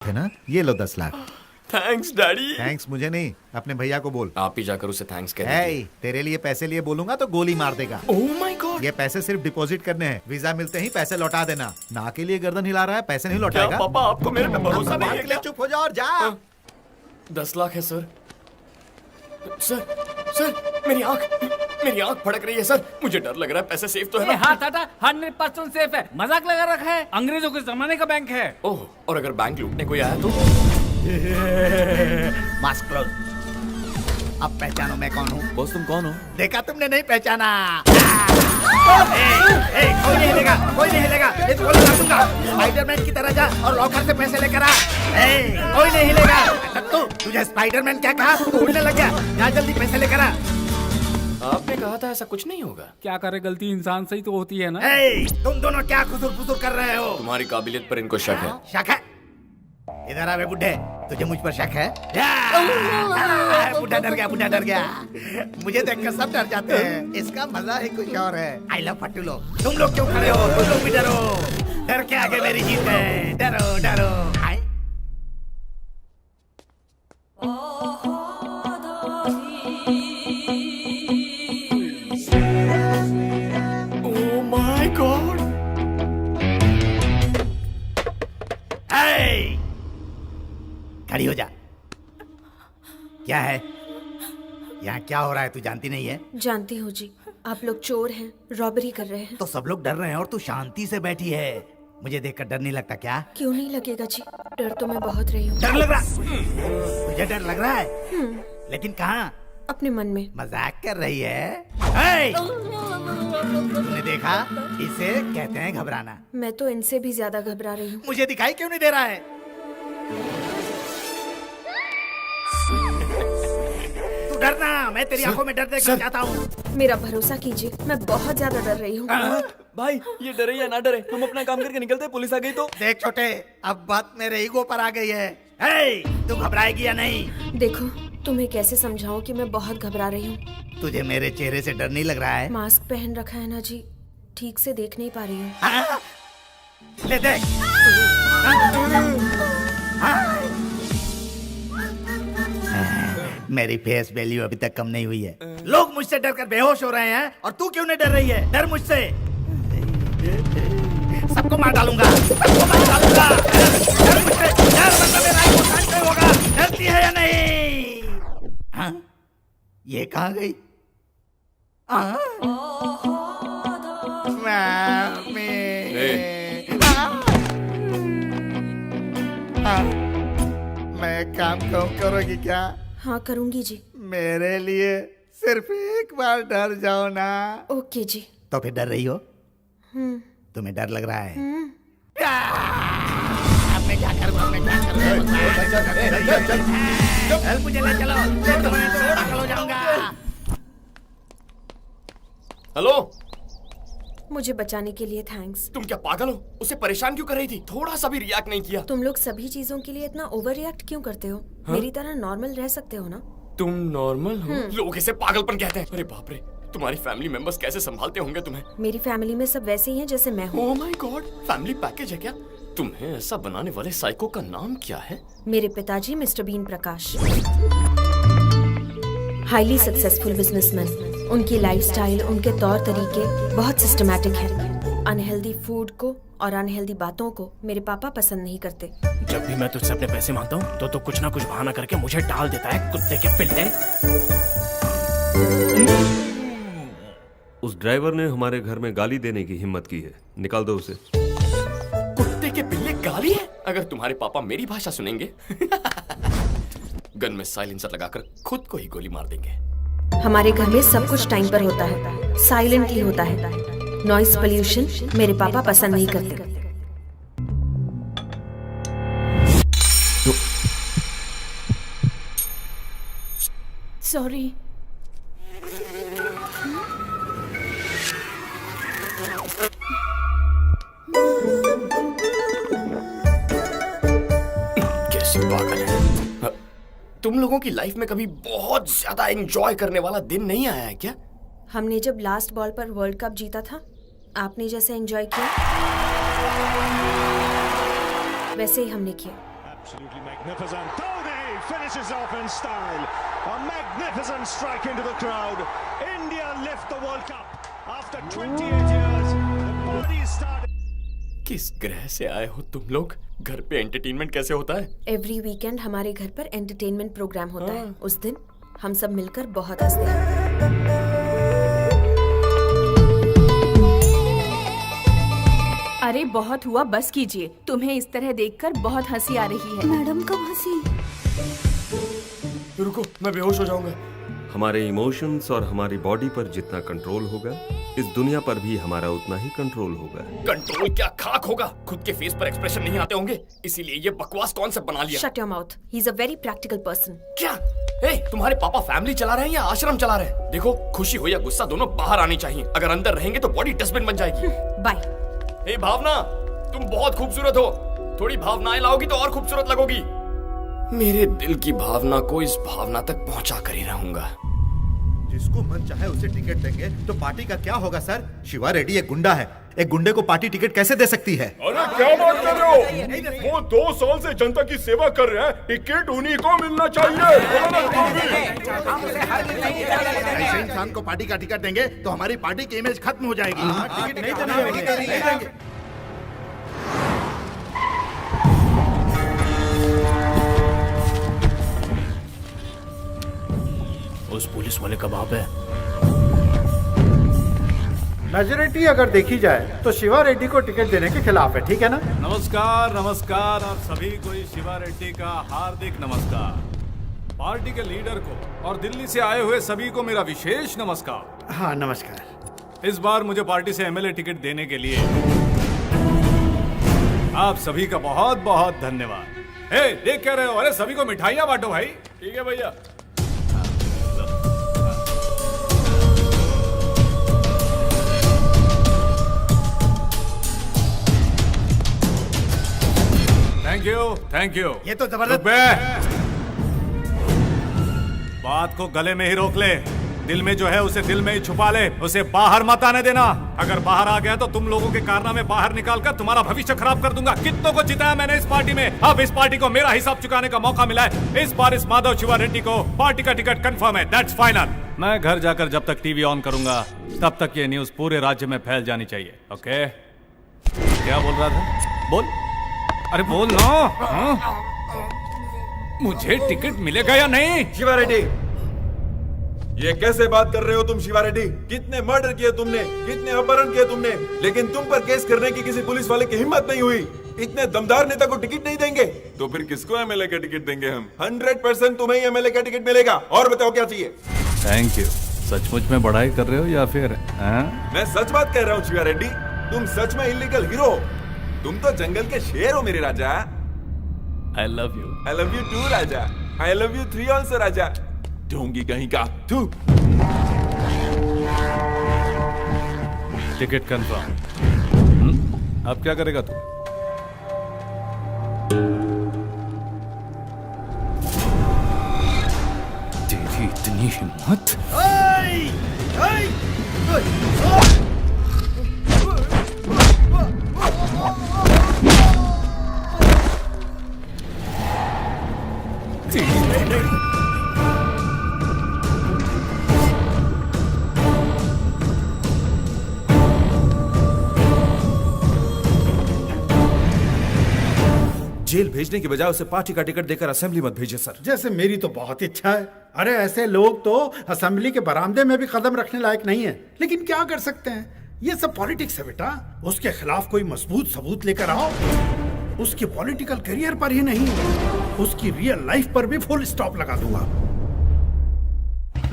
है ना, ये लो 10 लाख। Thanks daddy. थैंक्स मुझे नहीं, अपने भैया को बोल। आप ही जाकर उसे थैंक्स कह है दीजिए। तेरे लिए पैसे लिए बोलूंगा तो गोली मार देगा। Oh my God. ये पैसे सिर्फ डिपॉजिट करने हैं, वीजा मिलते ही पैसे लौटा देना। ना के लिए गर्दन हिला रहा है, पैसे नहीं क्या लौटाएगा। पापा आपको मेरे पे भरोसा नहीं है क्या? चुप हो जा और जा। 10 लाख है सर। सर मेरी आंख फड़क रही है सर। मुझे डर लग रहा है। पैसे सेफ तो है ना? हाथ हटा, 100% सेफ है। मजाक लगा रखा है, अंग्रेजों के जमाने का बैंक है। ओह, और अगर बैंक लूटने कोई आया तो? Mask close. अब पहचानो मैं कौन हूँ। बॉस तुम कौन हो? देखा तुमने, नहीं पहचाना। कोई नहीं हिलेगा, कोई नहीं हिलेगा। ये तो गोली मार दूंगा। स्पाइडरमैन की तरह जा और लॉकर से पैसे लेकर आ। कोई नहीं हिलेगा। तू तुझे स्पाइडरमैन क्या कहा? तू उड़ने लग गया। जा जल्दी पैसे लेकर आ। आपने कहा था ऐसा कुछ नहीं होगा। क्या करे, गलती इंसान से ही तो होती है ना। तुम दोनों क्या खुसुर फुसुर कर रहे हो? तुम्हारी काबिलियत पर इनको शक है। शक है? इधर आवे बुड्ढे, तुझे मुझ पर शक है? बुड्ढा डर गया, बुड्ढा डर गया। मुझे देखकर सब डर जाते हैं। इसका मजा ही कुछ और है। आई लव फट्टू लोग। तुम लोग क्यों खड़े हो? तुम लोग भी डरो। डर के आगे मेरी जीत है। डरो डरो। Oh my God. खड़ी हो जा। क्या है यहाँ, क्या हो रहा है? तू जानती नहीं है? जानती हूँ जी, आप लोग चोर हैं, रॉबरी कर रहे हैं। तो सब लोग डर रहे हैं और तू शांति से बैठी है। मुझे देखकर डर नहीं लगता क्या? क्यों नहीं लगेगा जी, डर तो मैं बहुत रही हूँ। डर लग रहा? तुझे डर लग रहा है? लेकिन कहाँ? अपने मन में। मजाक कर रही है? तूने देखा, इसे कहते हैं घबराना। मैं तो इनसे भी ज्यादा घबरा रही हूँ। मुझे दिखाई क्यों नहीं दे रहा है? तू डरना, मैं तेरी आंखों में डर देखना चाहता हूँ। मेरा भरोसा कीजिए, मैं बहुत ज्यादा डर रही हूँ। भाई ये डरे या ना डरे, हम अपना काम करके निकलते हैं, पुलिस आ गई तो? देख छोटे, अब बात मेरे ईगो पर आ गई है। तू घबराएगी या नहीं? देखो, तुम्हें कैसे समझाऊं कि मैं बहुत घबरा रही हूँ। तुझे मेरे चेहरे से डर नहीं लग रहा है? मास्क पहन रखा है ना जी, ठीक से देख नहीं पा रही हूँ। ले देख। मेरी फेस वैल्यू अभी तक कम नहीं हुई है। लोग मुझसे डरकर बेहोश हो रहे हैं और तू क्यों नहीं डर रही है? डर मुझसे। सबको मार डालूंगा, सबको मार डालूंगा। डर मुझसे, डर मतलब मेरा ही नुकसान नहीं होगा। डरती है या नहीं? हाँ? ये कहाँ गई? मैं काम करोगी क्या? हाँ करूँगी जी। मेरे लिए सिर्फ एक बार डर जाओ ना। ओके जी। तो फिर डर रही हो? तुम्हें डर लग रहा है? अब मैं क्या करूँ? चल मुझे ले चलो, तो मैं तो पागल हो जाऊंगा। हेलो, मुझे बचाने के लिए थैंक्स। तुम क्या पागल हो? उसे परेशान क्यों कर रही थी? थोड़ा सा भी रिएक्ट नहीं किया। तुम लोग सभी चीजों के लिए इतना ओवर रिएक्ट क्यों करते हो? मेरी तरह नॉर्मल रह सकते हो ना? तुम नॉर्मल हो? लोग इसे पागलपन कहते हैं। अरे बाप रे, तुम्हारी फैमिली मेंबर्स कैसे संभालते होंगे तुम्हें? मेरी फैमिली में सब वैसे ही हैं जैसे मैं हूँ। Oh my God, family package है क्या? तुम्हें ऐसा बनाने वाले साइको का नाम क्या है? मेरे पिताजी मिस्टर बीन प्रकाश, हाईली सक्सेसफुल बिजनेसमैन। उनकी लाइफस्टाइल, उनके तौर तरीके बहुत सिस्टमैटिक है। अनहेल्दी फूड को और अनहेल्दी बातों को मेरे पापा पसंद नहीं करते। जब भी मैं तुझसे अपने पैसे मांगता हूँ तो कुछ ना कुछ बहाना करके मुझे टाल देता है, कुत्ते के पिल्ले। उस ड्राइवर ने हमारे घर में गाली देने की हिम्मत की है, निकाल दो उसे। कुत्ते के पिल्ले गाली है? अगर तुम्हारे पापा मेरी भाषा सुनेंगे गन में साइलेंसर लगाकर खुद को ही गोली मार देंगे। हमारे घर में सब कुछ टाइम पर होता है, साइलेंटली होता है। नॉइस पोल्यूशन मेरे पापा पसंद नहीं करते। सॉरी। कैसी पागल है। तुम लोगों की लाइफ में कभी बहुत ज्यादा एंजॉय करने वाला दिन नहीं आया है क्या? हमने जब लास्ट बॉल पर वर्ल्ड कप जीता था, आपने जैसे एंजॉय किया वैसे ही हमने किया। Absolutely magnificent. Dhoni finishes off in style. A magnificent strike into the crowd. India lift the World Cup after 28 years. The party started. किस ग्रह से आए हो तुम लोग? घर पे एंटरटेनमेंट कैसे होता है? एवरी वीकेंड हमारे घर पर एंटरटेनमेंट प्रोग्राम होता है। उस दिन हम सब मिलकर बहुत हंसते हैं। अरे बहुत हुआ, बस कीजिए। तुम्हें इस तरह देखकर बहुत हंसी आ रही है। मैडम कब हंसी? रुको, मैं बेहोश हो जाऊंगा। हमारे इमोशंस और हमारी बॉडी पर जितना कंट्रोल होगा, इस दुनिया पर भी हमारा उतना ही कंट्रोल होगा। कंट्रोल क्या खाक होगा? खुद के फेस पर एक्सप्रेशन नहीं आते होंगे, इसीलिए ये बकवास कॉन्सेप्ट बना लिया। Shut your mouth. He is a very practical person. क्या? तुम्हारे पापा फैमिली चला रहे हैं या आश्रम चला रहे हैं? देखो, खुशी हो या गुस्सा दोनों बाहर आनी चाहिए। अगर अंदर रहेंगे तो बॉडी डस्टबिन बन जाएगी। बाय। भावना, तुम बहुत खूबसूरत हो। थोड़ी भावनाएं लाओगी तो और खूबसूरत लगोगी। मेरे दिल की भावना को इस भावना तक पहुंचा कर ही रहूंगा। जिसको मन चाहे उसे टिकट देंगे तो पार्टी का क्या होगा सर? शिवा रेड्डी एक गुंडा है। एक गुंडे को पार्टी टिकट कैसे दे सकती है? अरे क्या बात कर रहे हो? वो 2 साल से जनता की सेवा कर रहे हैं, टिकट उन्हीं को मिलना चाहिए। ऐसे इंसान को पार्टी का टिकट देंगे तो हमारी पार्टी की इमेज खत्म हो जाएगी। टिकट नहीं देंगे। उस पुलिस वाले का बाप है। मेजोरिटी अगर देखी जाए तो शिवा रेड्डी को टिकट देने के खिलाफ है, ठीक है ना? नमस्कार नमस्कार, आप सभी को शिवा रेड्डी का हार्दिक नमस्कार। पार्टी के लीडर को और दिल्ली से आए हुए सभी को मेरा विशेष नमस्कार। हाँ नमस्कार। इस बार मुझे पार्टी से एमएलए टिकट देने के लिए आप सभी का बहुत बहुत धन्यवाद। देख क्या रहे हो? अरे सभी को मिठाइयाँ बांटो भाई। ठीक है भैया। Thank you. ये तो जबरदस्त। बात को गले में ही रोक ले। दिल में जो है उसे दिल में ही छुपा ले, उसे बाहर मत आने देना। अगर बाहर आ गया तो तुम लोगों के कारनामे बाहर निकाल कर तुम्हारा भविष्य खराब कर दूंगा। कितनों को जिताया मैंने इस पार्टी में, अब इस पार्टी को मेरा हिसाब चुकाने का मौका मिला है। इस बार इस माधव शिवा रेड्डी को पार्टी का टिकट कंफर्म है। That's final. मैं घर जाकर जब तक टीवी ऑन करूंगा तब तक ये न्यूज पूरे राज्य में फैल जानी चाहिए। ओके? क्या बोल रहा था? बोल। अरे बोल ना। मुझे टिकट मिलेगा या नहीं? शिवा रेड्डी, ये कैसे बात कर रहे हो तुम? शिवा रेड्डी, कितने मर्डर किए तुमने, कितने अपहरण किए तुमने, लेकिन तुम पर केस करने की किसी पुलिस वाले की हिम्मत नहीं हुई। इतने दमदार नेता को टिकट नहीं देंगे तो फिर किसको एमएलए का टिकट देंगे हम? 100% तुम्हें एमएलए का टिकट मिलेगा। और बताओ क्या चाहिए? Thank you. सचमुच में बढ़ाई कर रहे हो या फिर? मैं सच बात कह रहा हूँ शिवा रेड्डी, तुम सच में इलीगल हीरो। तुम तो जंगल के शेर हो मेरे राजा। I love you. I love you too Raja. I love you 3 also राजा। ढोंगी कहीं का तू। Ticket confirm. अब क्या करेगा तू? तेरी इतनी हिम्मत? जेल भेजने की बजाय उसे पार्टी का टिकट देकर असेंबली मत भेजिए सर। जैसे मेरी तो बहुत इच्छा है। अरे ऐसे लोग तो असेंबली के बरामदे में भी कदम रखने लायक नहीं है, लेकिन क्या कर सकते हैं? ये सब पॉलिटिक्स है बेटा। उसके खिलाफ कोई मजबूत सबूत लेकर आओ। उसके पॉलिटिकल करियर पर ही नहीं, उसकी रियल लाइफ पर भी फुल स्टॉप लगा दूंगा।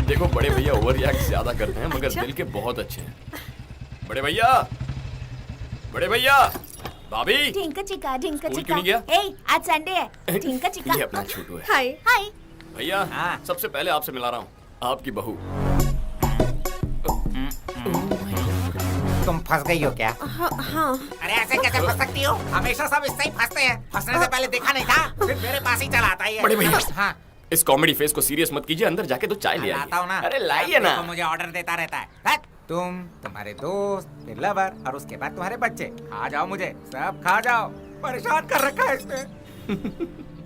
देखो बड़े भैया ओवर रिएक्ट ज्यादा करते हैं मगर दिल के बहुत अच्छे हैं। बड़े भैया, बड़े भैया, भाभी। ढिंका चिका, ढिंका स्कूल चिका। क्यों नहीं गया? ए, आज संडे है। ढिंका चिका। ये अपना छोटू है। हाय हाय। भैया, सबसे पहले आपसे मिला रहा हूँ, आपकी बहू। तुम फंस गई हो क्या? हाँ। अरे ऐसे कैसे फंस सकती हो? हमेशा सब इससे ही फंसते हैं। फंसने से पहले देखा नहीं था, फिर मेरे पास ही चला आता है। बड़े भैया, हाँ। इस कॉमेडी फेस को सीरियस मत कीजिए, अंदर जाके तो चाय ले लाता हूँ ना। अरे लाइए ना। मुझे ऑर्डर देता रहता है। तुम, तुम्हारे दोस्त, फिर लवर और उसके बाद तुम्हारे बच्चे। खा जाओ मुझे, सब खा जाओ। परेशान कर रखा है इसने।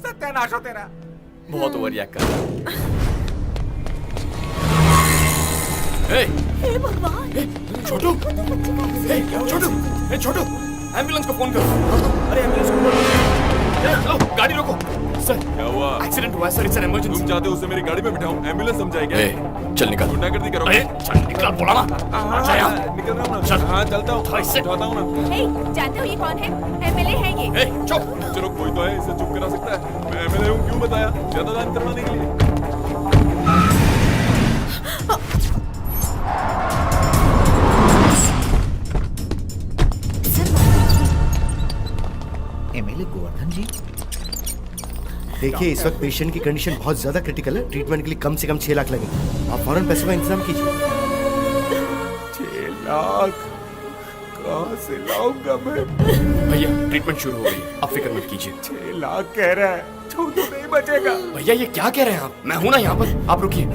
सत्यानाश हो तेरा। बहुत ओवर रिएक्ट कर रहा है। हे भगवान, छोटू, छोटू, एम्बुलेंस को फोन करो। अरे एम्बुलेंस को फोन करो। चलो गाड़ी रोको। सर क्या हुआ? एक्सीडेंट हुआ है सर, इट्स एन इमरजेंसी। तुम चाहते हो उसे मेरी गाड़ी में बिठाऊं? एम्बुलेंस समझाए क्या? चल निकल। गुंडागर्दी करोगे? चल निकल, बोला ना। अच्छा यार, निकल रहा हूँ ना। चल। हाँ चलता हूँ, उठाता हूँ ना। हे, जानते हो ये कौन है? एमएलए है ये। चुप। चलो कोई तो है, इसे चुप करा सकता है। मैं एमएलए हूँ, क्यों बताया? ज्यादा दान करवाने के लिए। एमएलए गोवर्धन जी, देखिए इस वक्त पेशेंट की कंडीशन बहुत ज्यादा क्रिटिकल है। ट्रीटमेंट के लिए कम से कम 6 लाख लगेंगे। आप फौरन पैसे का इंतजाम कीजिए। 6 लाख कहाँ से लाऊंगा मैं? भैया ट्रीटमेंट शुरू हो गई, आप फिक्र मत कीजिए। 6 लाख कह रहा है, छोटू नहीं बचेगा। भैया ये क्या कह रहे हैं आप? मैं हूं ना यहाँ पर, आप रुकिए।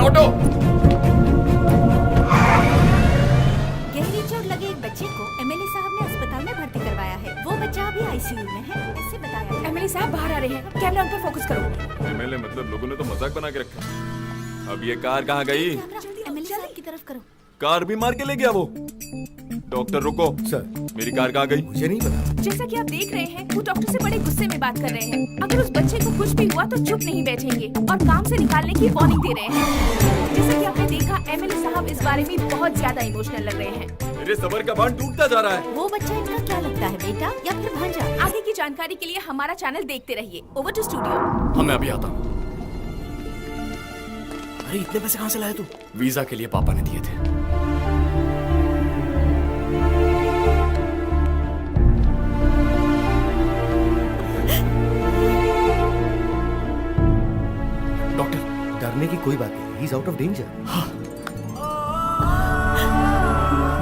ऑटो। गहरी चोट लगे एक बच्चे को एमएलए साहब ने अस्पताल में भर्ती करवाया है। वो बच्चा अभी आईसीयू में है, ऐसे बताया। एमएलए साहब बाहर आ रहे हैं, कैमरा उन पर फोकस करो। एमएलए मतलब लोगों ने तो मजाक बना के रखा। अब ये कार कहाँ गई? एमएलए साहब की तरफ करो। कार भी मार के ले गया वो। डॉक्टर रुको। सर, मेरी कार कहाँ गई? मुझे नहीं पता। जैसा कि आप देख रहे हैं, वो डॉक्टर से बड़े गुस्से में बात कर रहे हैं। अगर उस बच्चे को कुछ भी हुआ तो चुप नहीं बैठेंगे और काम से निकालने की वार्निंग दे रहे हैं। जैसा कि आपने देखा, एमएलए साहब इस बारे में बहुत ज्यादा इमोशनल लग रहे हैं। मेरे सबर का बांध टूटता जा रहा है। वो बच्चा इनका क्या लगता है, बेटा या फिर भांजा? आगे की जानकारी के लिए हमारा चैनल देखते रहिए। Over to studio. हाँ मैं अभी आता हूँ। अरे इतने पैसे कहाँ से लाए तू? वीजा के लिए पापा ने दिए थे। डॉक्टर, डरने की कोई बात नहीं, he is out of danger.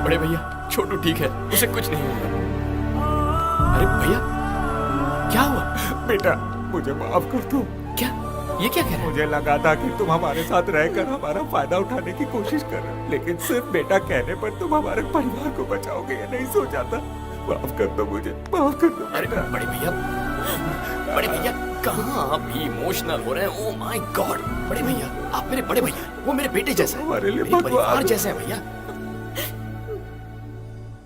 बड़े भैया छोटू ठीक है, उसे कुछ नहीं होगा। अरे भैया क्या हुआ? बेटा मुझे माफ कर दो। क्या ये क्या कह रहे हैं? मुझे लगा था कि तुम हमारे साथ रहकर हमारा फायदा उठाने की कोशिश कर रहे हो, लेकिन सिर्फ बेटा कहने पर तुम हमारे परिवार को बचाओगे ये नहीं सोचा था। माफ कर दो मुझे, माफ कर दो। अरे बड़े भैया कहाँ आप इमोशनल हो रहे हैं? ओह माय गॉड, बड़े भैया आप मेरे बड़े भैया, वो मेरे बेटे जैसे हैं, हमारे लिए मेरे परिवार भगवान। जैसे हैं भैया।